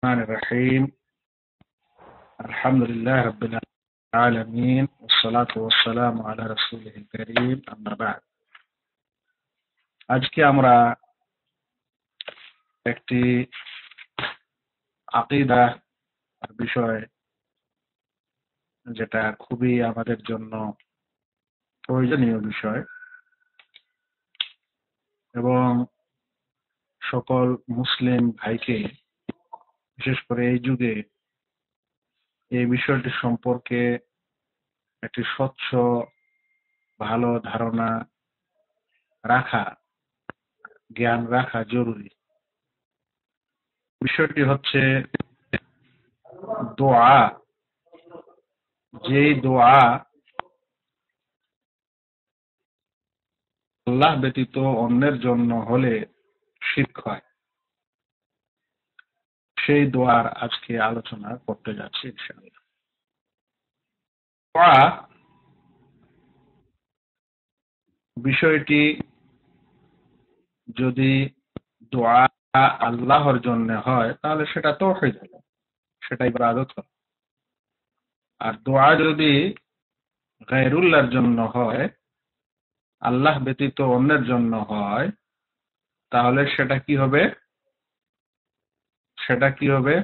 الرحمن الرحيم. الحمد لله رب العالمين والصلاة والسلام على رسوله الكريم أما بعد. আজকে আমরা একটি আকীদা বিষয়, যেটা খুবই আমাদের জন্য প্রয়োজনীয় বিষয় এবং সকল মুসলিম ভাইকে বিশেষ করে এই যুগে এই বিষয়টি সম্পর্কে একটি স্বচ্ছ ভালো ধারণা রাখা, জ্ঞান রাখা জরুরি। বিষয়টি হচ্ছে দোয়া। যেই দোয়া আল্লাহ ব্যতীত অন্যের জন্য হলে শিরক হয়, সেই দোয়ার আজকে আলোচনা করতে যাচ্ছি ইনশাআল্লাহ। দোয়া বিষয়টি যদি দোয়া আল্লাহর জন্য হয় তাহলে সেটা তাওহীদ হলো, সেটা ইবাদত হলো। আর দোয়া যদি গায়রুল্লাহর জন্য হয়, আল্লাহ ব্যতীত অন্যের জন্য হয়, তাহলে সেটা কি হবে? সেটা কি হবে?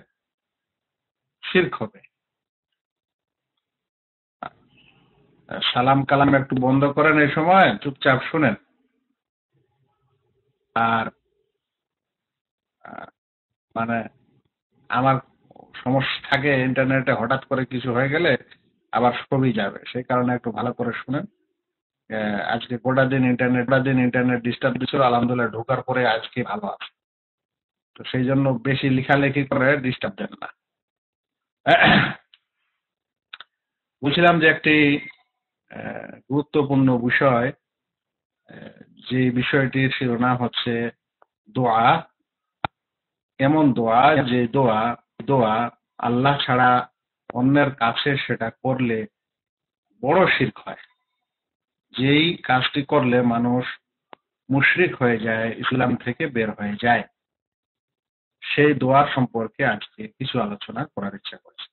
শিরক হবে। সালাম কালাম একটু বন্ধ করেন, এই সময় চুপচাপ শুনেন। আর মানে আমার সমস্যা থাকে ইন্টারনেটে, হঠাৎ করে কিছু হয়ে গেলে আবার সবই যাবে, সেই কারণে একটু ভালো করে শুনেন। আজকে গোটা দিন ইন্টারনেট ডিস্টার্ব দিচ্ছিল, আলহামদুলিল্লাহ ঢোকার পরে আজকে ভালো আছে। তো সেই জন্য বেশি লেখালেখি করে ডিস্টার্ব দেন না। বলছিলাম যে একটি গুরুত্বপূর্ণ বিষয়, যে বিষয়টির শিরোনাম হচ্ছে দোয়া। এমন দোয়া যে দোয়া আল্লাহ ছাড়া অন্যের কাছে সেটা করলে বড় শিরক হয়। যেই কাজটি করলে মানুষ মুশরিক হয়ে যায়, ইসলাম থেকে বের হয়ে যায়, সেই দোয়ার সম্পর্কে আজকে কিছু আলোচনা করার ইচ্ছা করছি।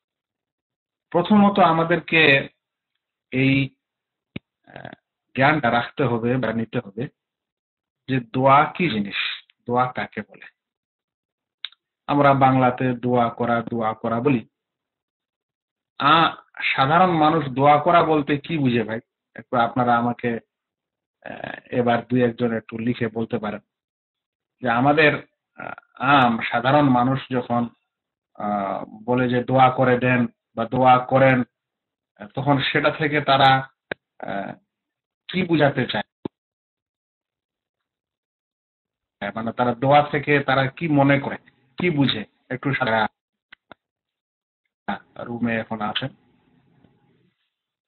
প্রথমত আমাদেরকে এই জ্ঞানটা রাখতে হবে বা নিতে হবে যে দোয়া কি জিনিস, দোয়া কাকে বলে। আমরা বাংলাতে দোয়া করা বলি। সাধারণ মানুষ দোয়া করা বলতে কি বুঝে ভাই? একটু আপনারা আমাকে এবার দুই একজন একটু লিখে বলতে পারেন যে আমাদের সাধারণ মানুষ যখন বলে যে দোয়া করে দেন বা দোয়া করেন, তখন সেটা থেকে তারা কি বুঝাতে চায়, মানে তারা দোয়া থেকে তারা কি মনে করে, কি বুঝে, একটু রুমে এখন আছেন।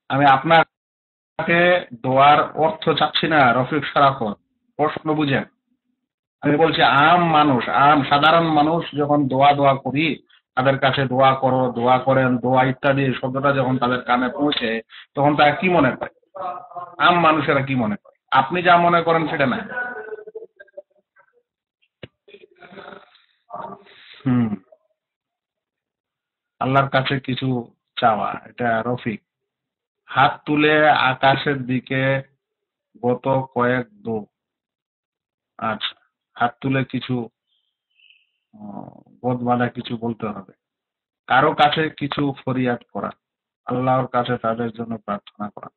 আমি আপনাকে দোয়ার অর্থ চাচ্ছি না রফিক সারাফত, প্রশ্ন বুঝেন। আমি বলছি সাধারণ মানুষ যখন দোয়া দোয়া করি, তাদের কাছে দোয়া করো, দোয়া করেন, দোয়া ইত্যাদি শব্দটা যখন তাদের কানে পৌঁছে, তখন তারা কি মনে করে? মানুষেরা কি মনে করে? আপনি যা মনে করেন সেটা না। হুম। আল্লাহর কাছে কিছু চাওয়া, এটা রফিক। হাত তুলে আকাশের দিকে গত কয়েক দো। আচ্ছা, হাত তুলে কিছু বদ বাঁধা কিছু বলতে হবে, কারো কাছে কিছু ফরিয়াদ করা, আল্লাহর কাছে তাদের জন্য প্রার্থনা করা,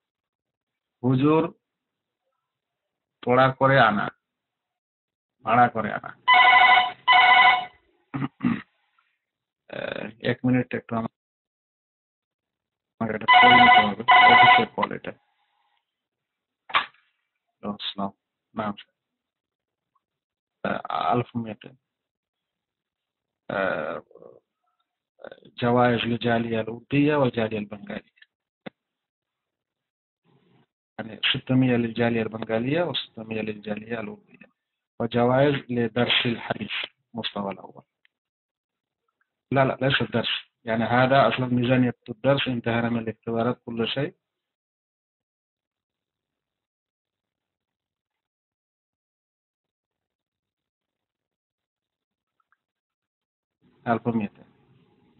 হুজুর তোড়া করে আনা, ভাড়া করে আনা। 1 মিনিট একটু আমাকে এটা করে নিতে হবে, অফিসের কল এটা। আসসালাম। নাম ألف ومئتين. جوائز للجالية الأوروبية والجالية البنغالية، يعني 600 للجالية البنغالية و600 للجالية الأوروبية، وجوائز لدرس الحديث مستوى الأول. لا لا، ليس الدرس، يعني هذا أصلا ميزانية الدرس، انتهينا من الاختبارات كل شيء. ألف ومئتين،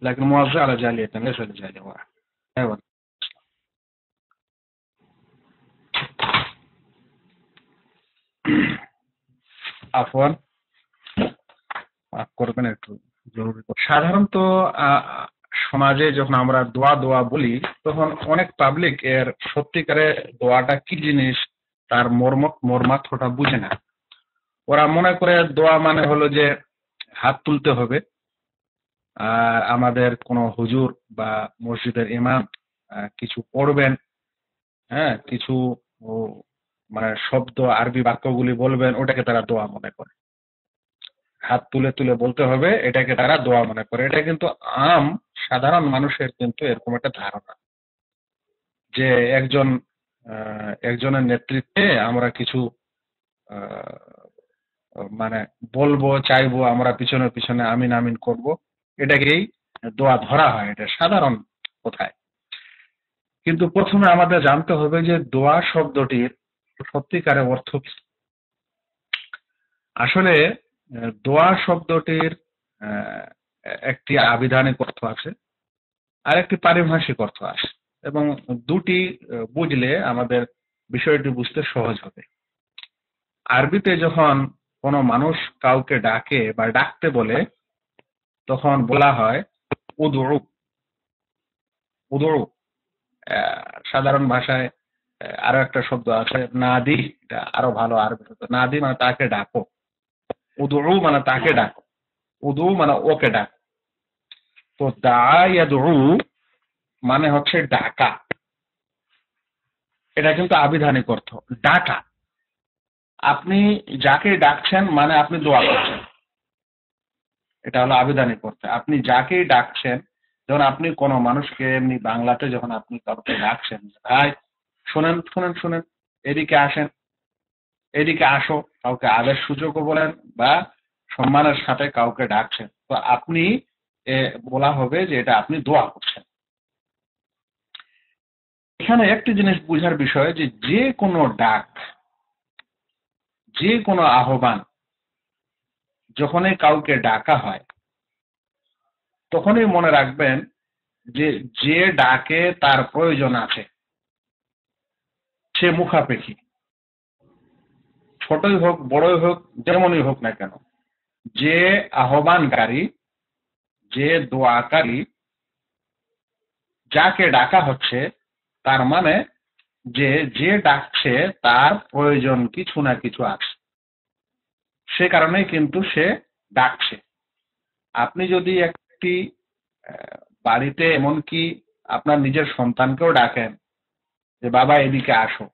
لكن موزع على جالية ليس لجالية واحدة. أيوة. আফওয়ান, মাফ করবেন, একটু জরুরি। সাধারণত সমাজে যখন আমরা দোয়া দোয়া বলি তখন অনেক পাবলিক এর সত্যিকারে দোয়াটা কি জিনিস তার মর্মার্থটা বুঝে না। ওরা মনে করে দোয়া মানে হলো যে হাত তুলতে হবে, আর আমাদের কোনো হুজুর বা মসজিদের ইমাম কিছু পড়বেন, হ্যাঁ, কিছু মানে শব্দ আরবি বাক্যগুলি বলবেন, ওটাকে তারা দোয়া মনে করে। হাত তুলে তুলে বলতে হবে, এটাকে তারা দোয়া মনে করে। এটা কিন্তু সাধারণ মানুষের কিন্তু এরকম একটা ধারণা যে একজনের নেতৃত্বে আমরা কিছু মানে বলবো, চাইবো, আমরা পিছনে পিছনে আমিন আমিন করব, এটাকেই দোয়া ধরা হয়, এটা সাধারণ কথায়। কিন্তু প্রথমে আমাদের জানতে হবে যে দোয়া শব্দটির সত্যিকারের অর্থ কি। আসলে দোয়া শব্দটির একটি আবিধানিক অর্থ আছে আর একটি পারিভাষিক অর্থ আছে, এবং দুটি বুঝলে আমাদের বিষয়টি বুঝতে সহজ হবে। আরবিতে যখন কোনো মানুষ কাউকে ডাকে বা ডাকতে বলে তখন বলা হয় উদউ। উদউ। সাধারণ ভাষায় আরো একটা শব্দ আছে নাদি, এটা আরো ভালো আরবি শব্দ। নাদি মানে তাকে ডাকো, উদউ মানে তাকে ডাকো, উদু মানে ওকে ডাক। তো দা ইয়াদউ মানে হচ্ছে ডাকা, এটা কিন্তু আবিধানিক অর্থ, ডাকা। আপনি যাকে ডাকছেন মানে আপনি দোয়া করছেন, এটা হলো আবিধানিক অর্থ। আপনি যাকেই ডাকছেন, যখন আপনি কোনো মানুষকে এমনি বাংলাতে যখন আপনি কাউকে ডাকছেন, ভাই শোনেন শোনেন শোনেন, এদিকে আসেন, এদিকে আসো, কাউকে আদেশ সূচকও বলেন বা সম্মানের সাথে কাউকে ডাকছেন, তো আপনি বলা হবে যে এটা আপনি দোয়া করছেন। এখানে একটি জিনিস বুঝার বিষয় যে যে কোনো ডাক, যে কোনো আহ্বান যখনই কাউকে ডাকা হয় তখনই মনে রাখবেন যে যে ডাকে তার প্রয়োজন আছে, সে মুখাপেক্ষী, ছোটই হোক বড়ই হোক যেমনই হোক না কেন, যে আহ্বানকারী, যে দোয়াকারী, যাকে ডাকা হচ্ছে, তার মানে যে ডাকছে তার প্রয়োজন কিছু না কিছু আছে, সে কারণেই কিন্তু সে ডাকছে। আপনি যদি একটি বাড়িতে এমনকি আপনার নিজের সন্তানকেও ডাকেন যে বাবা এদিকে আসো,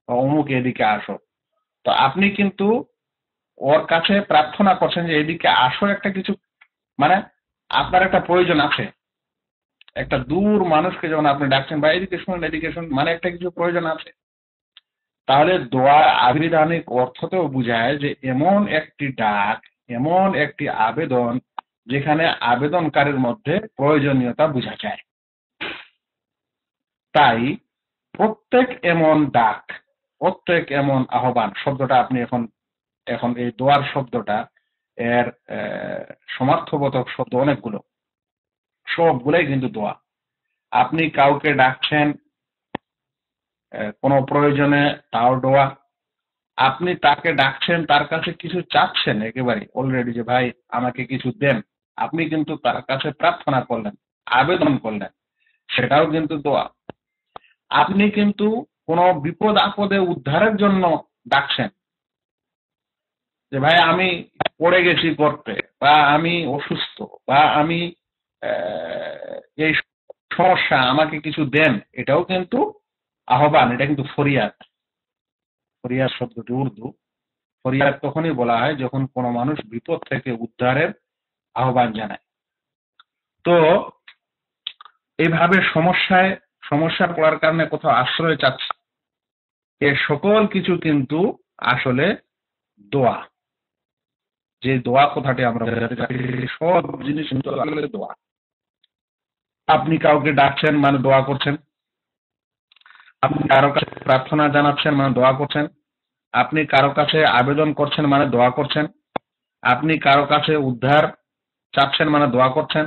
বা অমুক এদিকে আসো, তো আপনি কিন্তু ওর কাছে প্রার্থনা করছেন যে এদিকে আসো, একটা কিছু মানে আপনার একটা প্রয়োজন আছে। একটা দূর মানুষকে যখন আপনি ডাকছেন বা এদিকে শুনুন এদিকে শুনুন, মানে একটা কিছু প্রয়োজন আছে। তাহলে দোয়ার আবিধানিক অর্থতেও বুঝায় যে এমন একটি ডাক, এমন একটি আবেদন যেখানে আবেদনকারীর মধ্যে প্রয়োজনীয়তা বোঝা যায়। তাই প্রত্যেক এমন ডাক, প্রত্যেক এমন আহ্বান শব্দটা আপনি এখন এই দোয়ার শব্দটা এর সমার্থবোধক শব্দ অনেকগুলো, সবগুলোই কিন্তু দোয়া। আপনি কাউকে ডাকছেন কোনো প্রয়োজনে, তাও দোয়া। আপনি তাকে ডাকছেন, তার কাছে কিছু চাচ্ছেন একেবারে অলরেডি যে ভাই আমাকে কিছু দেন, আপনি কিন্তু তার কাছে প্রার্থনা করলেন, আবেদন করলেন, সেটাও কিন্তু দোয়া। আপনি কিন্তু কোনো বিপদ আপদে উদ্ধারের জন্য ডাকছেন যে ভাই আমি পড়ে গেছি করতে, বা আমি অসুস্থ, বা আমি এই সমস্যা, আমাকে কিছু দেন, এটাও কিন্তু আহ্বান, এটা কিন্তু ফরিয়াদ। ফরিয়াদ শব্দটি উর্দু। ফরিয়াদ তখনই বলা হয় যখন কোনো মানুষ বিপদ থেকে উদ্ধারের আহ্বান জানায়। তো এইভাবে সমস্যা পড়ার কারণে কোথাও আশ্রয় চাচ্ছে, এ সকল কিছু কিন্তু আসলে দোয়া। যে দোয়া কথাটি আমরা সব জিনিস কিন্তু দোয়া। আপনি কাউকে ডাকছেন মানে দোয়া করছেন, আপনি কারো কাছে প্রার্থনা জানাচ্ছেন মানে দোয়া করছেন, আপনি কারো কাছে আবেদন করছেন মানে দোয়া করছেন, আপনি কারো কাছে উদ্ধার চাচ্ছেন মানে দোয়া করছেন,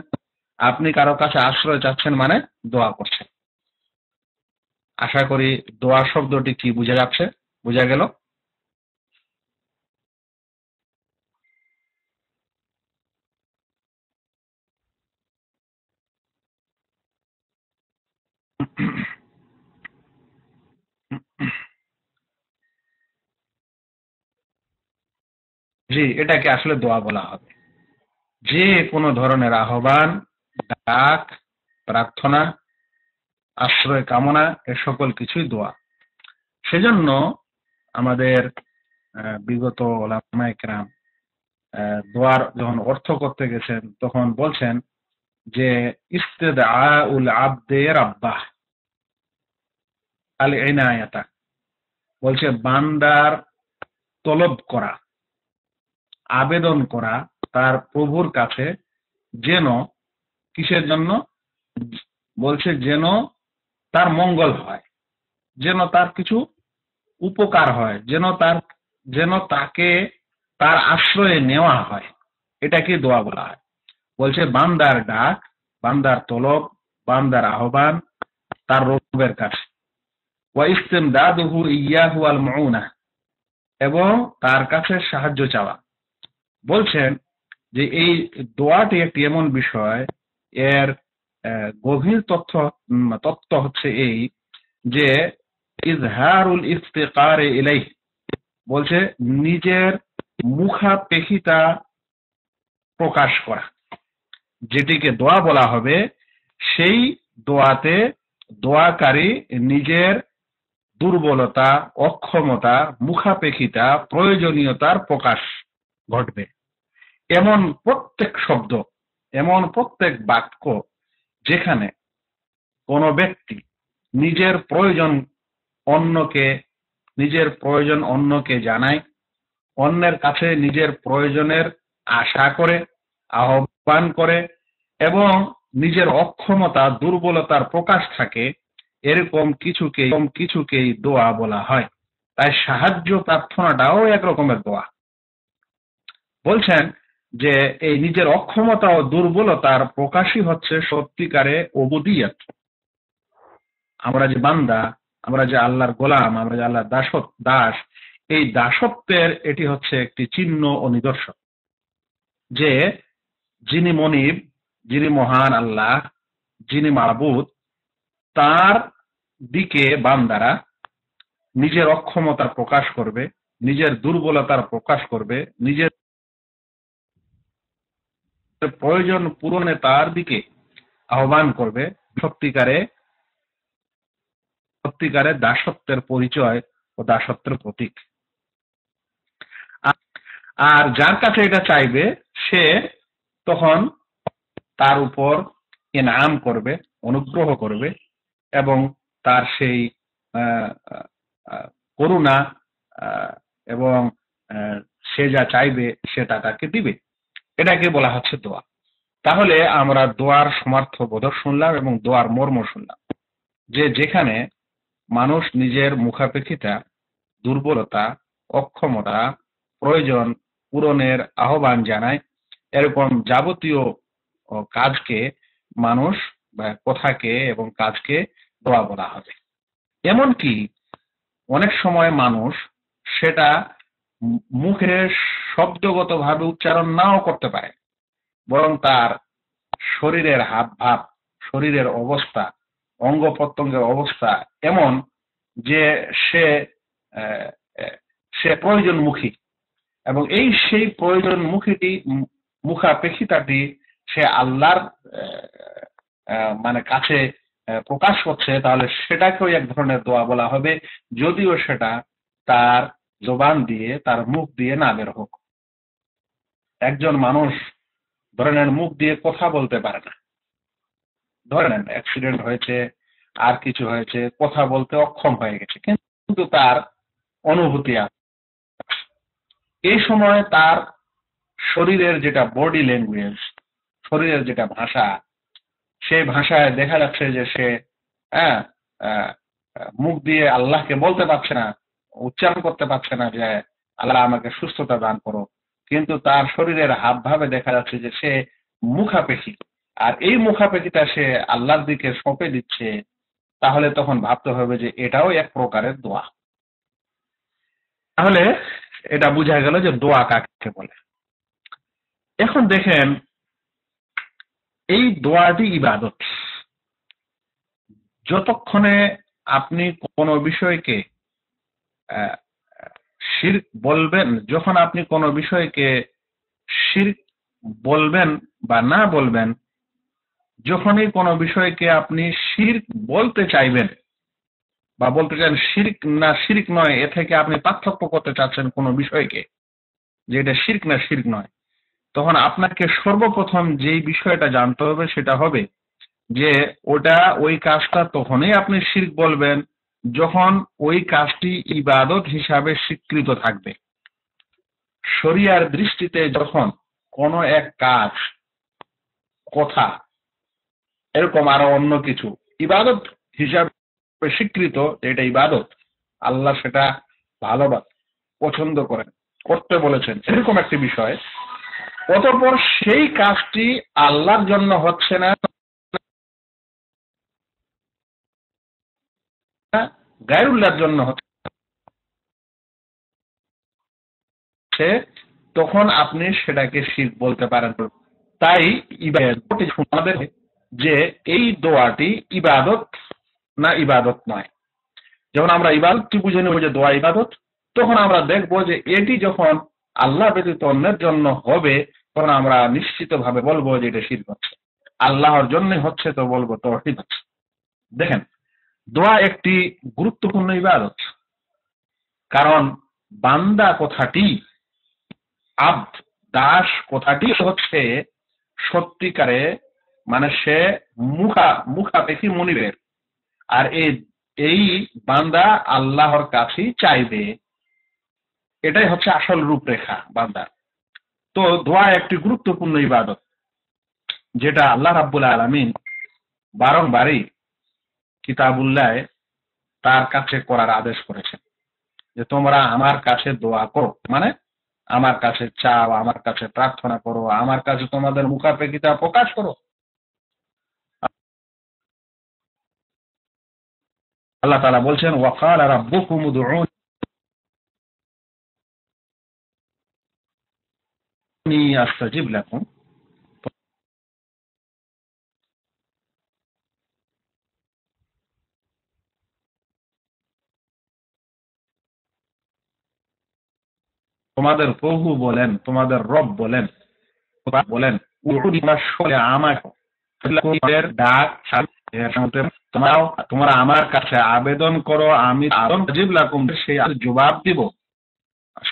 আপনি কারো কাছে আশ্রয় চাচ্ছেন মানে দোয়া করছেন। আশা করি দোয়া শব্দটি কি বোঝা যাচ্ছে, বোঝা গেল? জি, এটাকে আসলে দোয়া বলা হবে। যে কোনো ধরনের আহ্বান, ডাক, প্রার্থনা, আশ্রয় কামনা, এ সকল কিছুই দোয়া। সেজন্য আমাদের বিগত ওলামায়ে কেরাম দোয়ার যখন অর্থ করতে গেছেন তখন বলছেন যে ইস্তেদআউল আবদে রাব্বাহ আল ইনায়াতা, বলছে বান্দার তলব করা, আবেদন করা তার প্রভুর কাছে, যেন কিসের জন্য, বলছে যেন তার মঙ্গল হয়, যেন তার কিছু উপকার হয়, যেন তাকে তার আশ্রয়ে নেওয়া হয়, এটাকে দোয়া বলা হয়। বলছে বান্দার ডাক, বান্দার তলব, বান্দার আহ্বান তার রবের কাছে, ওয়া ইস্তিমদাদুহু ইয়াহু আল মুউনা, এবং তার কাছে সাহায্য চাওয়া। বলছেন যে এই দোয়াটি একটি এমন বিষয়, এর গভীর তত্ত্ব হচ্ছে এই যে ইজহারুল ইফতিকার ইলাইহ, বলছে নিজের মুখাপেক্ষিতা প্রকাশ করা, যেটিকে দোয়া বলা হবে, সেই দোয়াতে দোয়াকারী নিজের দুর্বলতা, অক্ষমতা, মুখাপেক্ষিতা, প্রয়োজনীয়তার প্রকাশ ঘটবে। এমন প্রত্যেক শব্দ, এমন প্রত্যেক বাক্য যেখানে কোনো ব্যক্তি নিজের প্রয়োজন অন্যকে অন্যকে জানায়, অন্যের কাছে নিজের প্রয়োজনের আশা করে, আহ্বান করে, এবং নিজের অক্ষমতা, দুর্বলতার প্রকাশ থাকে, এরকম কিছুকেই দোয়া বলা হয়। তাই সাহায্য প্রার্থনাটাও এক রকমের দোয়া। বলছেন যে এই নিজের অক্ষমতা ও দুর্বলতার প্রকাশই হচ্ছে সত্যিকারে উবুদিয়ত। আমরা যে বান্দা, আমরা যে আল্লাহর গোলাম, আমরা যে আল্লাহর দাস, এই দাসত্বের এটি হচ্ছে একটি চিহ্ন ও নিদর্শন যে যিনি মনিব, যিনি মহান আল্লাহ, যিনি মাবুদ, তার দিকে বান্দারা নিজের অক্ষমতার প্রকাশ করবে, নিজের দুর্বলতার প্রকাশ করবে, নিজের প্রয়োজন পূরণে তার দিকে আহ্বান করবে। সত্যিকারে সত্যিকারে দাসত্বের পরিচয় ও দাসত্বের প্রতীক। আর যার কাছে এটা চাইবে সে তখন তার উপর ইনাম করবে, অনুগ্রহ করবে, এবং তার সেই করুণা এবং সে যা চাইবে সেটা তাকে দিবে। এটাকে বলা হচ্ছে দোয়া। তাহলে আমরা দোয়ার সমার্থ বোধক শুনলাম এবং দোয়ার মর্ম শুনলাম, যে যেখানে মানুষ নিজের মুখাপেক্ষিতা, দুর্বলতা, অক্ষমতা, প্রয়োজন পূরণের আহ্বান জানায়, এরকম যাবতীয় কাজকে মানুষ বা কথাকে এবং কাজকে দোয়া বলা হবে। এমনকি অনেক সময় মানুষ সেটা মুখে শব্দগতভাবে উচ্চারণ নাও করতে পারে, বরং তার শরীরের হাবভাব, শরীরের অবস্থা, অঙ্গ প্রত্যঙ্গের অবস্থা এমন যে সে সে প্রয়োজনমুখী, এবং সেই প্রয়োজনমুখীটি, মুখাপেক্ষিতাটি সে আল্লাহর মানে কাছে প্রকাশ করছে, তাহলে সেটাকেও এক ধরনের দোয়া বলা হবে, যদিও সেটা তার জবান দিয়ে, তার মুখ দিয়ে না বের হোক। একজন মানুষ ধরে নেন মুখ দিয়ে কথা বলতে পারে না, ধরে নেন অ্যাক্সিডেন্ট হয়েছে, আর কিছু হয়েছে, কথা বলতে অক্ষম হয়ে গেছে, কিন্তু তার অনুভূতি আছে। এই সময় তার শরীরের যেটা বডি ল্যাঙ্গুয়েজ, শরীরের যেটা ভাষা, সেই ভাষায় দেখা যাচ্ছে যে সে হ্যাঁ মুখ দিয়ে আল্লাহকে বলতে পারছে না, উচ্চারণ করতে পারছে না যে আল্লাহ আমাকে সুস্থতা দান করো, কিন্তু তার শরীরের হাবভাবে দেখা যাচ্ছে যে সে মুখাপেক্ষী, আর এই মুখাপেক্ষিটা সে আল্লাহর দিকে সঁপে দিচ্ছে, তাহলে তখন ভাবতে হবে যে এটাও এক প্রকারের দোয়া। তাহলে এটা বোঝা গেল যে দোয়া কাকে বলে। এখন দেখেন, এই দোয়াটি ইবাদত। যতক্ষণে আপনি কোনো বিষয়কে শিরক বলবেন, যখন আপনি কোনো বিষয়কে শিরক বলবেন বা না বলবেন, যখনই কোনো বিষয়কে আপনি শিরক বলতে চাইবেন বা বলতে চান শিরক না শিরক নয়, এ থেকে আপনি পার্থক্য করতে চাচ্ছেন কোনো বিষয়কে যে এটা শিরক না শিরক নয়, তখন আপনাকে সর্বপ্রথম যেই বিষয়টা জানতে হবে সেটা হবে যে ওই কাজটা তখনই আপনি শিরক বলবেন যখন ওই কাজটি ইবাদত হিসাবে স্বীকৃত থাকবে। শরিয়ার দৃষ্টিতে যখন কোনো এক কাজ, কথা, এরকম আরো অন্য কিছু ইবাদত হিসাবে স্বীকৃত, এটা ইবাদত, আল্লাহ সেটা ভালোবাসেন, পছন্দ করেন, করতে বলেছেন, এরকম একটি বিষয়, অতঃপর সেই কাজটি আল্লাহর জন্য হচ্ছে না, গায়রুল্লাহর জন্য হচ্ছে, তখন আপনি সেটাকে শিরক বলতে পারেন। তাই আমাদের যে এই দোয়াটি ইবাদত না ইবাদত নয়। যখন আমরা ইবাদতটি বুঝে নেব যে দোয়া ইবাদত, তখন আমরা দেখব যে এটি যখন আল্লাহ ব্যতীত অন্যের জন্য হবে, তখন আমরা নিশ্চিতভাবে বলবো যে এটা শিরক হচ্ছে। আল্লাহর জন্য হচ্ছে তো বলবো তাওহীদ হচ্ছে। দেখেন, দোয়া একটি গুরুত্বপূর্ণ ইবাদত, কারণ বান্দা কথাটি, আব্দ, দাস কথাটি হচ্ছে সত্যিকারে, মানে সে মুখাপেক্ষী মনিবের, আর এই বান্দা আল্লাহর কাছেই চাইবে, এটাই হচ্ছে আসল রূপরেখা বান্দার। তো দোয়া একটি গুরুত্বপূর্ণ ইবাদত, যেটা আল্লাহ রাব্বুল আলামিন বারংবারই কিতাবুল্লাহ তার কাছে করার আদেশ করেছেন, যে তোমরা আমার কাছে দোয়া করো, মানে আমার কাছে চাও, আমার কাছে প্রার্থনা করো, আমার কাছে তোমাদের মুখাপেক্ষিতা প্রকাশ করো। আল্লাহ তাআলা বলছেন, ওয়াকালা রাব্বুকুম উদউনি আস্তাজিব লাকুম। তোমাদের প্রভু বলেন, তোমাদের রব বলেন, উদউনি আমাকে ডাক, তোমরা আমার কাছে আবেদন করো, আমি আস্তাজিব লাকুম, সেই জবাব দিব।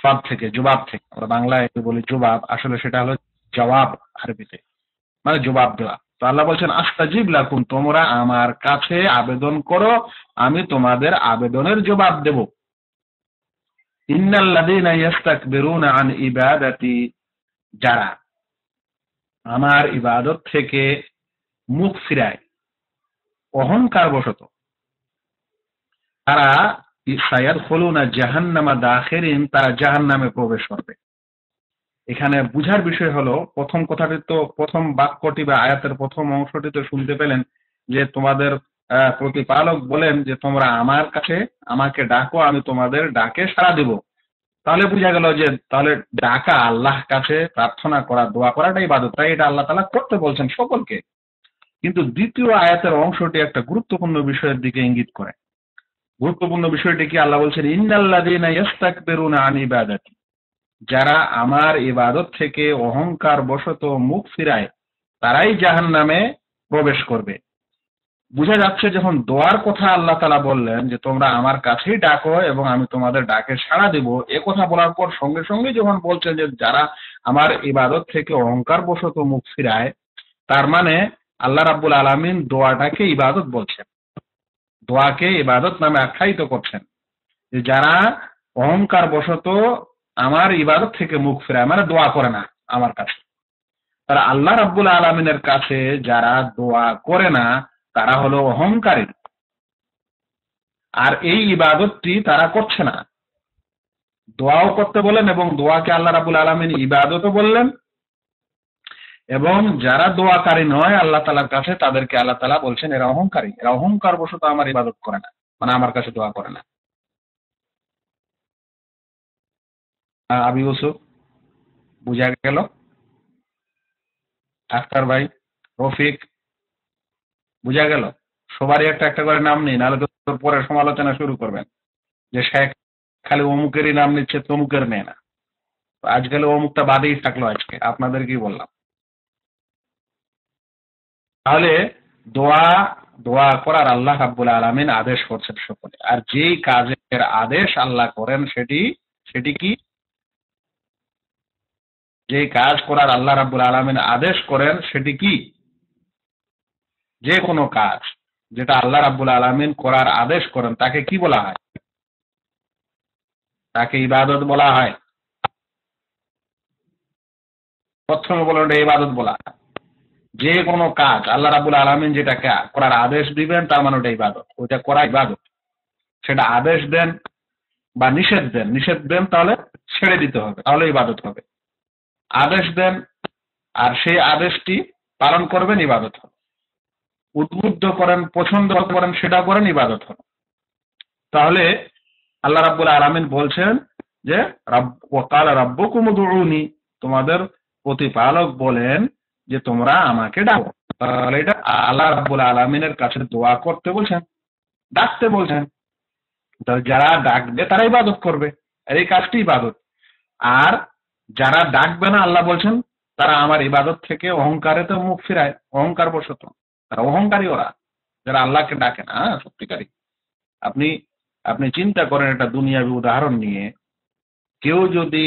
সব থেকে, জবাব থেকে, আমরা বাংলায় বলি জবাব, আসলে সেটা হলো জবাব আরবিতে, মানে জবাব দেওয়া। তো আল্লাহ বলছেন আস্তাজিব লাকুম, তোমরা আমার কাছে আবেদন করো, আমি তোমাদের আবেদনের জবাব দেব। ইন্নাল্লাযীনা ইস্তাকবিরুনা আন ইবাদাতি, যারা আমার ইবাদত থেকে মুখ ফিরায় অহংকার বশত, তারা সায়াদখুলুনা জাহান্নামা দাখিরিন, তারা জাহান্নামে প্রবেশ করবে। এখানে বুঝার বিষয় হলো, প্রথম কথাটি তো, প্রথম বাক্যটি বা আয়াতের প্রথম অংশটি তো শুনতে পেলেন যে তোমাদের প্রতিপালক বলেন যে তোমরা আমার কাছে আমাকে ডাকো, আমি তোমাদের ডাকে সাড়া দিব। তাহলে বোঝা গেল যে তাহলে ডাকা, আল্লাহ কাছে প্রার্থনা করা, দোয়া করাটা ইবাদত, তাই এটা আল্লাহ তাআলা করতে বলছেন সকলকে। কিন্তু দ্বিতীয় আয়াতের অংশটি একটা গুরুত্বপূর্ণ বিষয়ের দিকে ইঙ্গিত করে। গুরুত্বপূর্ণ বিষয়টি কি? আল্লাহ বলছেন ইন্নাল্লাযীনা ইস্তাকবিরুনা আন ইবাদাতি, যারা আমার ইবাদত থেকে অহংকার বশত মুখ ফিরায়, তারাই জাহান্নামে প্রবেশ করবে। বোঝা যাচ্ছে যখন দোয়ার কথা আল্লাহ তাআলা বললেন যে তোমরা আমার কাছেই ডাকো এবং আমি তোমাদের ডাকে সাড়া দেব, এ কথা বলার পর সঙ্গে সঙ্গে যখন বলছেন যে যারা আমার ইবাদত থেকে অহংকার বশত মুখ ফিরায়, তার মানে আল্লাহ রাব্বুল আলামিন দোয়াটাকে ইবাদত বলছেন, দোয়াকে ইবাদত নামে আখ্যায়িত করছেন, যে যারা অহংকার বশত আমার ইবাদত থেকে মুখ ফিরায়, মানে দোয়া করে না আমার কাছে, তারা আল্লাহ রাব্বুল আলামিনের কাছে যারা দোয়া করে না, তারা হলো অহংকারী, আর এই ইবাদতটি তারা করছে না। দোয়াও করতে বলেন এবং দোয়াকে আল্লাহ রাব্বুল আলামিন ইবাদতও বললেন, এবং যারা দোয়াকারী নয় আল্লাহ তাআলার কাছে, তাদেরকে আল্লাহ তাআলা বলছেন এরা অহংকারী, এরা অহংকার বশত আমার ইবাদত করে না, মানে আমার কাছে দোয়া করে না। আবু ইউসুফ, বুঝা গেল? আখতার ভাই, রফিক, বুঝা গেল? সবারই একটা একটা করে নাম নেই, নাহলে তো পরে সমালোচনা শুরু করবেন যে শেখ খালি অমুকেরই নাম নিচ্ছে, তমুকের নেয় না। আজকাল অমুকটা বাদেই থাকলো, আজকে আপনাদের কি বললাম। তাহলে দোয়া দোয়া করার আল্লাহ রাব্বুল আলামিন আদেশ করছেন সকলে, আর যেই কাজের আদেশ আল্লাহ করেন সেটি সেটি কি? যে কাজ করার আল্লাহ রাব্বুল আলামিন আদেশ করেন সেটি কি? যে কোনো কাজ যেটা আল্লাহ রাব্বুল আলামিন করার আদেশ করেন তাকে কি বলা হয়? তাকে ইবাদত বলা হয়। প্রথমে বলুন এটা ইবাদত বলা হয়। যে কোনো কাজ আল্লাহ রাব্বুল আলামিন যেটাকে করার আদেশ দিবেন তার মানে ওটা ইবাদত, ওইটা করা ইবাদত। সেটা আদেশ দেন বা নিষেধ দেন তাহলে ছেড়ে দিতে হবে, তাহলে ইবাদত হবে। আদেশ দেন আর সেই আদেশটি পালন করবেন, ইবাদত হবে। উদ্বুদ্ধ করেন, পছন্দ করেন, সেটা করেন, ইবাদত হবে। তাহলে আল্লাহ রাব্বুল আলামিন বলছেন যে ওয়াকালা রাব্বুকুম উদউনি, তোমাদের প্রতিপালক বলেন যে তোমরা আমাকে ডাকো। তাহলে এটা আল্লাহ রাব্বুল আলামিনের কাছে দোয়া করতে বলছেন, ডাকতে বলছেন। তাহলে যারা ডাকবে তারা ইবাদত করবে, আর এই কাজটি ইবাদত। আর যারা ডাকবে না, আল্লাহ বলছেন তারা আমার ইবাদত থেকে অহংকারেতে মুখ ফিরায়, অহংকার বশত। তারা অহংকারী ওরা, যারা আল্লাহকে ডাকে না সত্যিকারী। আপনি আপনি চিন্তা করেন একটা দুনিয়াবী উদাহরণ নিয়ে, কেউ যদি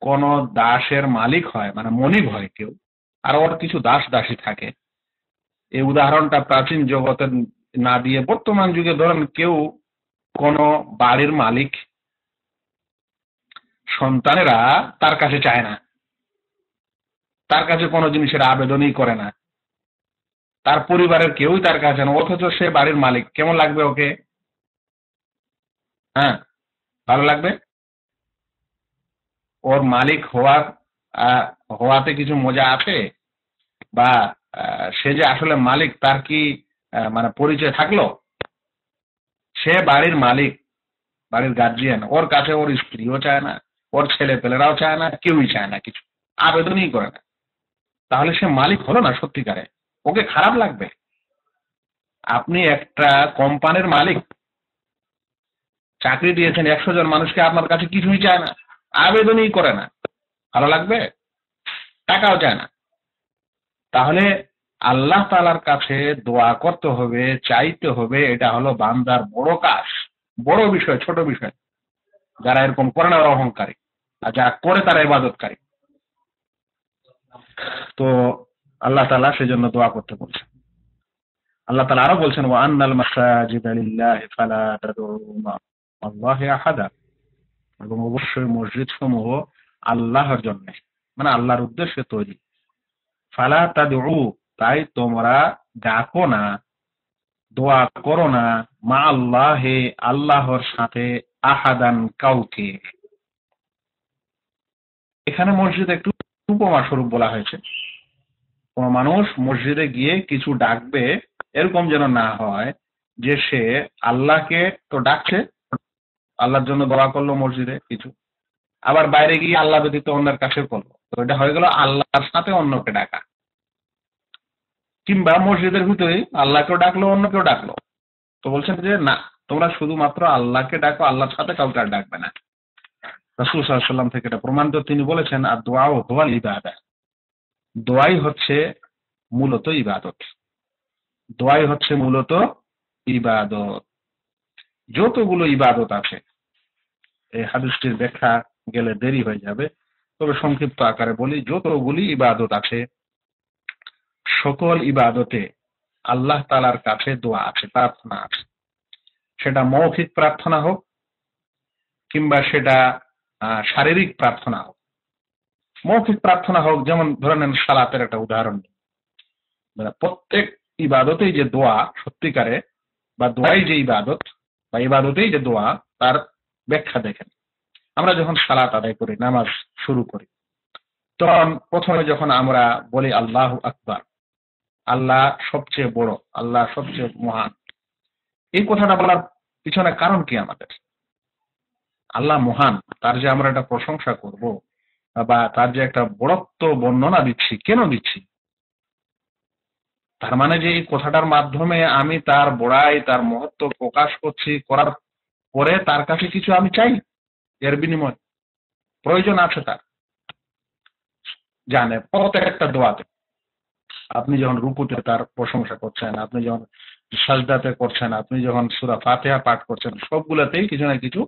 কোন দাসের মালিক হয়, মানে মনিব হয় কেউ, আর ওর কিছু দাস দাসী থাকে। এই উদাহরণটা প্রাচীন জগতে না দিয়ে বর্তমান যুগে ধরেন কেউ কোন বাড়ির মালিক, সন্তানেরা তার কাছে চায় না, তার কাছে কোনো জিনিসের আবেদনই করে না, তার পরিবারের কেউই তার কাছে না, অথচ সে বাড়ির মালিক। কেমন লাগবে ওকে? হ্যাঁ, ভালো লাগবে? ওর মালিক হওয়াতে কিছু মজা আছে? বা সে যে আসলে মালিক তার কি মানে পরিচয় থাকলো? সে বাড়ির মালিক, বাড়ির গার্জিয়ান, ওর কাছে ওর স্ত্রীও চায় না, ওর ছেলে পেলেরাও চায় না, কেউই চায় না, কিছু আবেদনই করে না। তাহলে সে মালিক হলো না সত্যিকারে? ওকে খারাপ লাগবে? আপনি একটা কোম্পানির মালিক, চাকরি দিয়েছেন 100 জন মানুষকে, আপনার কাছে কিছুই চায় না, আবেদনই করে না, ভালো লাগবে? টাকাও চায় না। তাহলে আল্লাহ তাআলার কাছে দোয়া করতে হবে, চাইতে হবে, এটা হলো বান্দার বড় কাজ, বড় বিষয়, ছোট বিষয়। যারা এরকম করে না ওরা অহংকারী, আর যারা করে তারা ইবাদতকারী। তো আল্লাহ তাআলা সেজন্য দোয়া করতে বলছেন। আল্লাহ তাআলা আরো বলছেন ওয়া আন্নাল মাসাজিদা লিল্লাহি ফালা তাদউ মা আল্লাহি আহাদা, এবং অবশ্যই মসজিদ সমূহ আল্লাহর জন্য, মানে আল্লাহর উদ্দেশ্যে তৈরি। ফালা তাদউ, তাই তোমরা ডাকো না, দোয়া করো না, মা আল্লাহে, আল্লাহর সাথে, আহাদান, কাউকে। এখানে মসজিদ একটু উপমা স্বরূপ বলা হয়েছে। কোন মানুষ মসজিদে গিয়ে কিছু ডাকবে, এরকম যেন না হয় যে সে আল্লাহকে তো ডাকছে, আল্লাহর জন্য দোয়া করলো মসজিদে কিছু, আবার বাইরে গিয়ে আল্লাহ ব্যতীত অন্যের কাছে করলো, তো এটা হয়ে গেল আল্লাহর সাথে অন্যকে ডাকা। কিংবা মসজিদের ভিতরেই আল্লাহকেও ডাকলো, অন্যকেও ডাকলো। তো বলছেন যে না, তোমরা শুধুমাত্র আল্লাহকে ডাকো, আল্লাহর সাথে কাউকে আর ডাকবে না। রাসূল সাল্লাল্লাহু আলাইহি ওয়াসাল্লাম থেকে এটা প্রমাণিত, তিনি বলেছেন আর দোয়া হুয়াল ইবাদা, দোয়াই হচ্ছে মূলত ইবাদত। দোয়াই হচ্ছে মূলত ইবাদত। যতগুলো ইবাদত আছে, এই হাদিসটির ব্যাখ্যা গেলে দেরি হয়ে যাবে, তবে সংক্ষিপ্ত আকারে বলি, যতগুলি ইবাদত আছে সকল ইবাদতে আল্লাহ তাআলার কাছে দোয়া আছে, প্রার্থনা আছে। সেটা মৌখিক প্রার্থনা হোক কিংবা সেটা শারীরিক প্রার্থনা হোক। মৌখিক প্রার্থনা হোক, যেমন ধরে নেন সালাতের একটা উদাহরণ, মানে প্রত্যেক ইবাদতেই যে দোয়া সত্যিকারে, বা দোয়াই যে ইবাদত, বা ইবাদতেই যে দোয়া, তার ব্যাখ্যা দেখেন। আমরা যখন সালাত আদায় করি, নামাজ শুরু করি, তখন প্রথমে যখন আমরা বলি আল্লাহু আকবার, আল্লাহ সবচেয়ে বড়, আল্লাহ সবচেয়ে মহান, এই কথাটা বলার পিছনে কারণ কি? আমাদের আল্লাহ মহান, তার যে আমরা একটা প্রশংসা করব বা তার যে একটা বড়ত্ব বর্ণনা দিচ্ছি, কেন দিচ্ছি? তার মানে যে এই কথাটার মাধ্যমে আমি তার বড়াই, তার মহত্ব প্রকাশ করছি, করার পরে তার কাছে কিছু আমি চাই, এর বিনিময় প্রয়োজন আছে তার। জানে প্রত্যেকটা দোয়াতে আপনি যখন রুকুতে তার প্রশংসা করছেন, আপনি যখন সাজদাতে করছেন, আপনি যখন সূরা ফাতিহা পাঠ করছেন, সবগুলোতেই কিছু না কিছু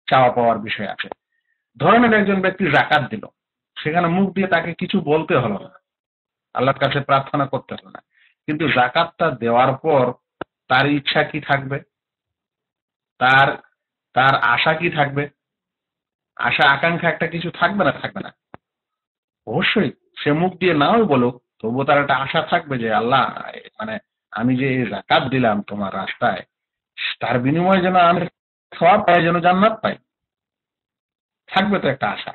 চাওয়া পাওয়ার বিষয় আছে। ধরেন একজন ব্যক্তি যাকাত দিল, সেখানে মুখ দিয়ে তাকে কিছু বলতে হলো না, আল্লাহর কাছে প্রার্থনা করতে হলো না, কিন্তু যাকাতটা দেওয়ার পর তার ইচ্ছা কি থাকবে? তার তার আশা কি থাকবে? আশা আকাঙ্ক্ষা একটা কিছু থাকবে না? থাকবে না? অবশ্যই। সে মুখ দিয়ে নাও বলুক, তবুও তার একটা আশা থাকবে যে আল্লাহ, মানে আমি যে যাকাত দিলাম তোমার রাস্তায়, তার বিনিময়ে যেন আমি সওয়াব পাই, যেন জান্নাত পাই। থাকবে তো একটা আশা।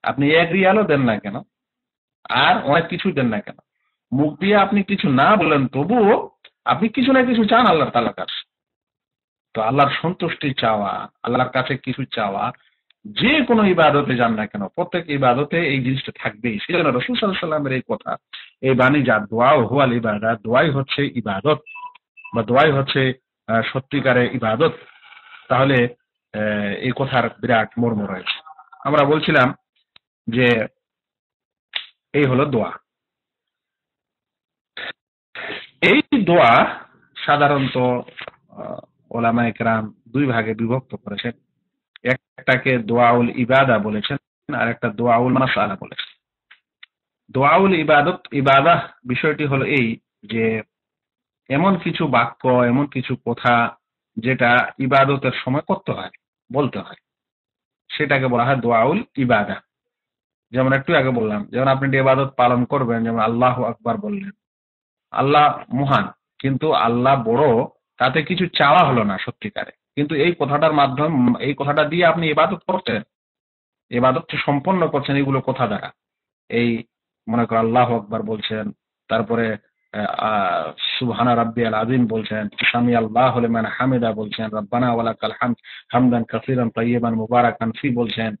আপনি 1 রিয়ালও দেন না কেন, আর অনেক কিছু দেন না কেন, মুখ দিয়ে আপনি কিছু না বলেন, তবুও আপনি কিছু না কিছু চান আল্লাহ তাআলার কাছে। তো আল্লাহর সন্তুষ্টি চাওয়া, আল্লাহর কাছে কিছু চাওয়া, যে কোনো ইবাদতে যান না কেন, প্রত্যেক ইবাদতে এই জিনিসটা থাকবেই। সেজন্য রাসূল সাল্লাল্লাহু আলাইহি ওয়াসাল্লামের এই কথা, এই বাণী, যা দোয়া হুয়াল ইবাদত, দোয়াই হচ্ছে ইবাদত, বা দোয়াই হচ্ছে সত্যিকারের ইবাদত। তাহলে এই কথার বিরাট মর্ম রয়েছে। আমরা বলছিলাম যে এই হলো দোয়া। এই দোয়া সাধারণত ওলামায়ে কেরাম 2 ভাগে বিভক্ত করেছেন। একটাকে দোয়াউল ইবাদা বলেছেন, আর একটা দোয়াউল মাসআলা বলেছেন। দোয়াউল ইবাদত, ইবাদাহ বিষয়টি হলো এই যে এমন কিছু বাক্য, এমন কিছু কথা যেটা ইবাদতের সময় করতে হয়, বলতে হয়, সেটাকে বলা হয় দোয়াউল ইবাদা। যেমন একটু আগে বললাম, যেমন আপনি ইবাদত পালন করবেন, যেমন আল্লাহু আকবার বললেন, আল্লাহ মহান, কিন্তু আল্লাহ বড়, তাতে কিছু চাওয়া হলো না সত্যিকারে, কিন্তু এই কথাটার মাধ্যমে, এই কথাটা দিয়ে আপনি ইবাদত করছেন, ইবাদতটা সম্পন্ন করছেন এগুলো কথা দ্বারা। এই মনে করেন আল্লাহু আকবার বলছেন, তারপরে সুবহানা রাব্বিয়াল আযীম বলছেন, সামি আল্লাহু লিমান হামিদা বলছেন, রব্বানা ওয়ালাকাল হামদ হামদান কাসীরান তাইয়িবান মুবারাকান ফি বলছেন,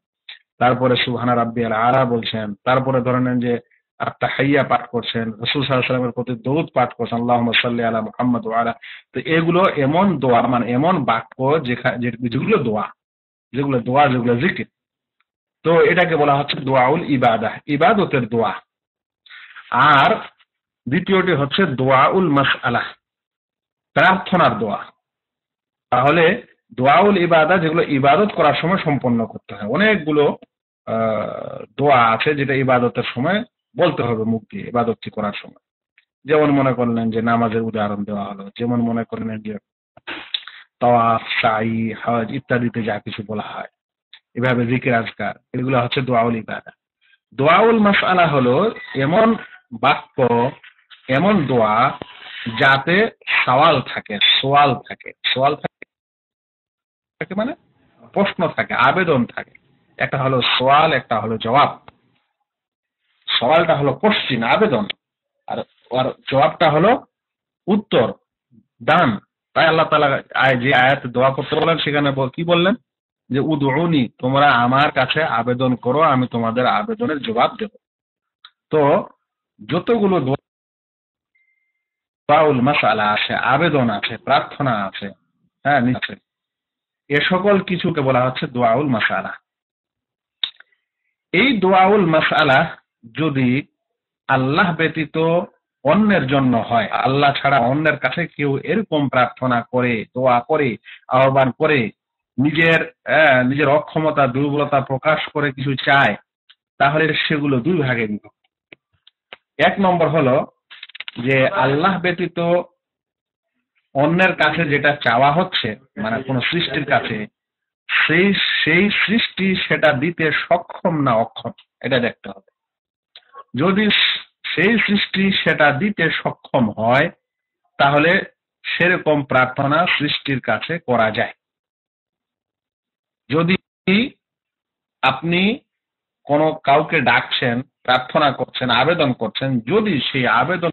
তারপরে সুবহানা রাব্বিয়াল আলা বলছেন, তারপরে ধরে নেন যে আত-তাহিয়্যা পাঠ করছেন, রাসূল সাল্লাল্লাহু আলাইহি ওয়াসাল্লামের প্রতি দরুদ পাঠ করছেন, আল্লাহুম্মা সাল্লি আলা মুহাম্মাদ ওয়া আলা। তো এগুলো এমন দোয়া, মানে এমন বাক্য যেগুলো দোয়া, যেগুলো দোয়া, যেগুলো জিকির। তো এটাকে বলা হচ্ছে দোয়াউল ইবাদাহ, ইবাদতের দোয়া। আর দ্বিতীয়টি হচ্ছে দোয়াউল মাসআলাহ, প্রার্থনার দোয়া। তাহলে দোয়াউল ইবাদা, যেগুলো ইবাদত করার সময় সম্পন্ন করতে হয়, অনেকগুলো দোয়া আছে যেটা ইবাদতের সময় বলতে হবে মুখ দিয়ে, ইবাদতটি করার সময়। যেমন মনে করলেন যে নামাজের উদাহরণ দেওয়া হলো, যেমন মনে করলেন যে তাওয়াফ, সাই, হজ ইত্যাদিতে যা কিছু বলা হয়, এভাবে জিকির আজকার, এগুলো হচ্ছে দোয়াউল ইবাদা। দোয়াউল মাসআলা হলো এমন বাক্য, এমন দোয়া যাতে সওয়াল থাকে, সোয়াল থাকে, সোয়াল থাকে মানে প্রশ্ন থাকে, আবেদন থাকে। একটা হলো সোয়াল, একটা হলো জবাব। সওয়ালটা হলো কোশ্চিন, আবেদন, আর আর জবাবটা হলো উত্তর, দান। তাই আল্লাহ তাআলা যে আয়াতে দোয়া করতে বলেন, সেখানে কি বললেন? যে উদউনি, তোমরা আমার কাছে আবেদন করো, আমি তোমাদের আবেদনের জবাব দেব। তো যতগুলো দোয়াউল মাসআলা আছে, আবেদন আছে, প্রার্থনা আছে, হ্যাঁ নিশ্চয়, এ সকল কিছুকে বলা হচ্ছে দোয়াউল মাসআলা। এই দোয়াউল মাসআলা যদি আল্লাহ ব্যতীত অন্যের জন্য হয়, আল্লাহ ছাড়া অন্যের কাছে কেউ এরকম প্রার্থনা করে, দোয়া করে, আহ্বান করে, নিজের নিজের অক্ষমতা, দুর্বলতা প্রকাশ করে কিছু চায়, তাহলে সেগুলো 2 ভাগে বিভক্ত। 1 নম্বর হলো যে আল্লাহ ব্যতীত অন্যের কাছে যেটা চাওয়া হচ্ছে, মানে কোন সৃষ্টির কাছে, সেই সেই সৃষ্টি সেটা দিতে সক্ষম না অক্ষম, এটা দেখতে হবে। যদি সেই সৃষ্টি সেটা দিতে সক্ষম হয়, তাহলে সেরকম প্রার্থনা সৃষ্টির কাছে করা যায়। যদি আপনি কোনো কাউকে ডাকছেন, প্রার্থনা করছেন, আবেদন করছেন, যদি সেই আবেদন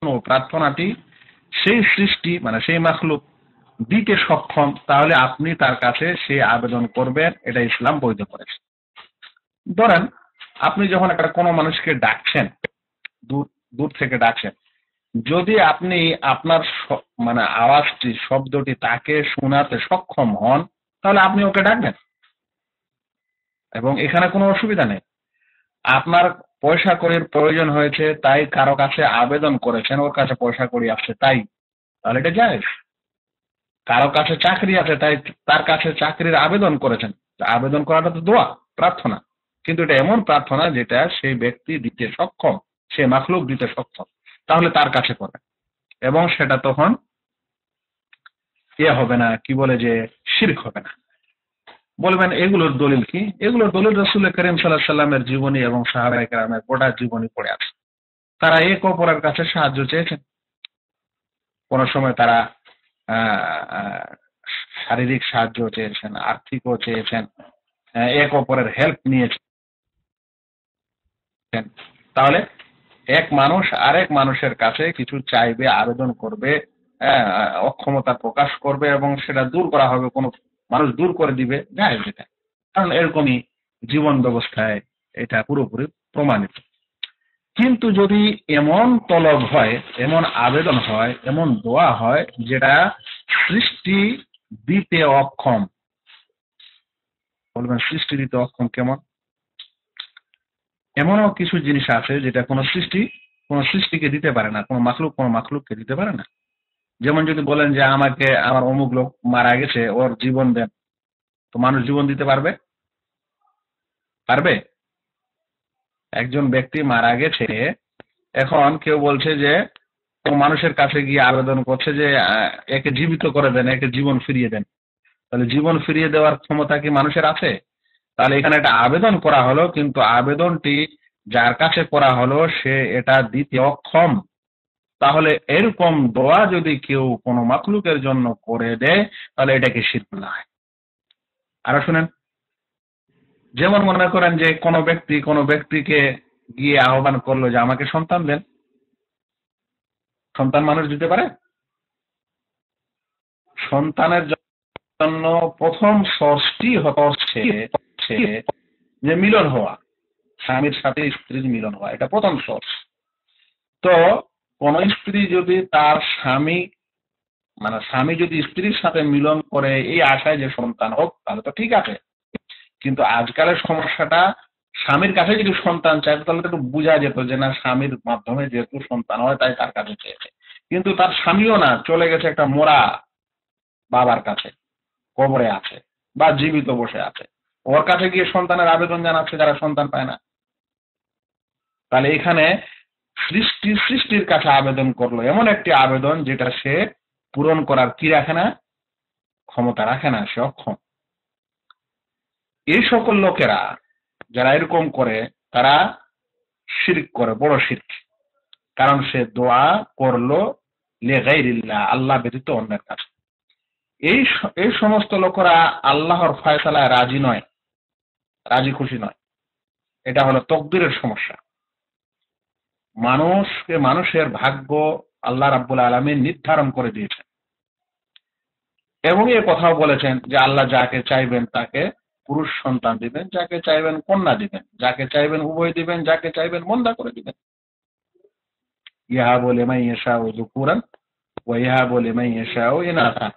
ও প্রার্থনাটি সেই সৃষ্টি মানে সেই মাখলুক দিতে সক্ষম, তাহলে আপনি তার কাছে সেই আবেদন করবেন, এটা ইসলাম বৈধ করেছে। ধরেন আপনি যখন একটা কোনো মানুষকে ডাকছেন, দূর দূর থেকে ডাকছেন, যদি আপনি আপনার মানে আওয়াজটি শব্দটি তাকে শোনাতে সক্ষম হন, তাহলে আপনি ওকে ডাকবেন এবং এখানে কোনো অসুবিধা নেই। আপনার পয়সা কড়ির প্রয়োজন হয়েছে তাই কারো কাছে আবেদন করেছেন, ওর কাছে পয়সা কড়ি আছে তাই, তাহলে এটা জায়েজ। কারো কাছে চাকরি আছে তাই তার কাছে চাকরির আবেদন করেছেন, আবেদন করাটা তো দোয়া, প্রার্থনা, কিন্তু এটা এমন প্রার্থনা যেটা সেই ব্যক্তি দিতে সক্ষম, সে মাখলুক দিতে সক্ষম, তাহলে তার কাছে করবেন এবং সেটা তখন হবে না, কি বলে যে শিরক হবে না। বলবেন এগুলোর দলিল কি? এগুলোর দলিল রাসূল করিম সাল্লাল্লাহু আলাইহি সাল্লামের জীবনী এবং সাহাবায়ে কেরামের গোটা জীবনী পড়ে আছে। তারা এক অপরের কাছে সাহায্য চেয়েছেন, কোন সময় তারা শারীরিক সাহায্য চেয়েছেন, আর্থিকও চেয়েছেন, এক অপরের হেল্প নিয়েছেন। তাহলে এক মানুষ আরেক মানুষের কাছে কিছু চাইবে, আবেদন করবে, অক্ষমতা প্রকাশ করবে এবং সেটা দূর করা হবে, কোনো মানুষ দূর করে দিবে, জায়েজ এটা। কারণ এরকমই জীবন ব্যবস্থায় এটা পুরোপুরি প্রমাণিত। কিন্তু যদি এমন তলব হয়, এমন আবেদন হয়, এমন দোয়া হয় যেটা সৃষ্টি দিতে অক্ষম, বলবেন সৃষ্টি দিতে অক্ষম কেমন? এমনও কিছু জিনিস আছে যেটা কোনো সৃষ্টিকে দিতে পারে না, কোনো মাখলুককে দিতে পারে না। যেমন যদি বলেন যে আমাকে আমার অমুক লোক মারা গেছে, ওর জীবন দেন, তো মানুষ জীবন দিতে পারবে? পারবে? একজন ব্যক্তি মারা গেছে, এখন কেউ বলছে যে মানুষের কাছে গিয়ে আবেদন করছে যে একে জীবিত করে দেন, একে জীবন ফিরিয়ে দেন, তাহলে জীবন ফিরিয়ে দেওয়ার ক্ষমতা কি মানুষের আছে? তাহলে এখানে একটা আবেদন করা হলো, কিন্তু আবেদনটি যার কাছে করা হলো সে এটা দিতে অক্ষম। তাহলে এরকম দোয়া যদি কেউ কোনো মাখলুকের জন্য করে দেয়, তাহলে এটাকে শিরক নয়। আরো শুনেন, যেমন মনে করেন যে কোনো ব্যক্তিকে গিয়ে আহ্বান করলো যে আমাকে সন্তান দেন, সন্তান মানুষ দিতে পারে? সন্তানের জন্য প্রথম সোর্সটি হচ্ছে যে মিলন হওয়া, স্বামীর সাথে স্ত্রীর মিলন হওয়া, এটা প্রথম সোর্স। তো কোন স্ত্রী যদি তার স্বামী যদি স্ত্রীর সাথে মিলন করে এই আশায় যে সন্তান হোক, তাহলে তো ঠিক আছে। কিন্তু আজকালের সমস্যাটা, স্বামীর কাছে যদি সন্তান চায় তাহলে তো একটু বোঝা যেত যে না, স্বামীর মাধ্যমে যেহেতু সন্তান হয় তাই তার কাছে চেয়েছে, কিন্তু তার স্বামীও না, চলে গেছে একটা মোরা বাবার কাছে, কবরে আছে বা জীবিত বসে আছে, ওর কাছে গিয়ে সন্তানের আবেদন জানাচ্ছে যারা সন্তান পায় না। তাহলে এখানে সৃষ্টির কাছে আবেদন করলো, এমন একটি আবেদন যেটা সে পূরণ করার কি রাখে না, ক্ষমতা রাখে না, সে অক্ষম। এই সকল লোকেরা যারা এরকম করে তারা শিরক করে, বড় শিরক। কারণ সে দোয়া করলো লিগাইরিল্লাহ, আল্লাহ ব্যতীত অন্যের কাছে। এই সমস্ত লোকেরা আল্লাহর ফয়সালায় রাজি নয়, রাজি খুশি নয়। এটা হলো তকদিরের সমস্যা। মানুষের ভাগ্য আল্লাহ রাব্বুল আলামিন নির্ধারণ করে দিয়েছেন এবং এ কথাও বলেছেন যে আল্লাহ যাকে চাইবেন তাকে পুরুষ সন্তান দিবেন, যাকে চাইবেন কন্যা দিবেন, যাকে চাইবেন উভয় দিবেন, যাকে চাইবেন মন্দা করে দিবেন। ইয়াহাবু লিমান ইয়াশাউ যুকুরান ওয়া ইয়াহাবু লিমান ইয়াশাউ ইনাসা।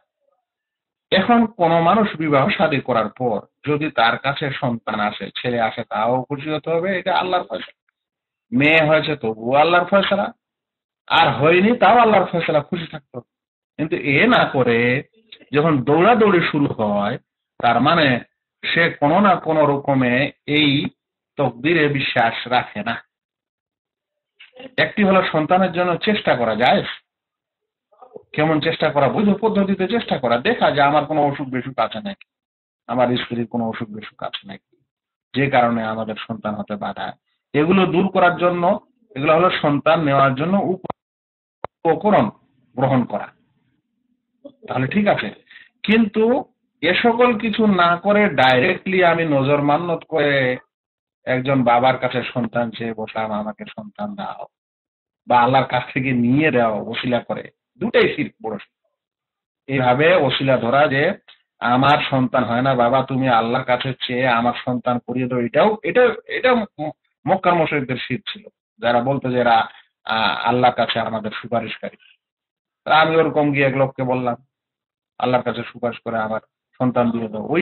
এখন কোন মানুষ বিবাহ শাদী করার পর যদি তার কাছে সন্তান আসে, ছেলে আসে, তাও খুশি হতে হবে, এটা আল্লাহর ফয়সালা। মেয়ে হয়েছে তবুও আল্লাহর ফয়সালা, আর হয়নি তাও আল্লাহর ফয়সালা, খুশি থাকতো। কিন্তু এ না করে যখন দৌড়াদৌড়ি শুরু হয়, তার মানে সে কোনো না কোনো রকমে এই তকদিরে বিশ্বাস রাখে না। একটি হলো সন্তানের জন্য চেষ্টা করা যায়, কেমন চেষ্টা করা, বৈধ পদ্ধতিতে চেষ্টা করা, দেখা যায় আমার কোনো অসুখ বিসুখ আছে নাকি, আমার স্ত্রীর কোনো অসুখ বিসুখ আছে নাকি, যে কারণে আমাদের সন্তান হতে বাধা। এগুলো দূর করার জন্য, এগুলো হলো সন্তান নেওয়ার জন্য উপকরণ গ্রহণ করা, তাহলে ঠিক আছে। কিন্তু এ সকল কিছু না করে ডাইরেক্টলি আমি নজর মান্যত করে একজন বাবার কাছে সন্তান চেয়ে বসলাম আমাকে সন্তান দাও, বা আল্লাহর কাছ থেকে নিয়ে দাও ওসিলা করে, দুটাই শিরক, বড় শিরক। এইভাবে ওসিলা ধরা যে আমার সন্তান হয় না বাবা, তুমি আল্লাহর কাছে চেয়ে আমার সন্তান করিয়ে দাও, এটা মক্কার মুশরিকদের শিরক ছিল, যারা বলতো যে এরা আল্লাহর কাছে আমাদের সুপারিশকারী। তা আমি ওরকম গিয়ে এক লোককে বললাম আল্লাহর কাছে সুপারিশ করে আমার সন্তান দিয়ে দাও। ওই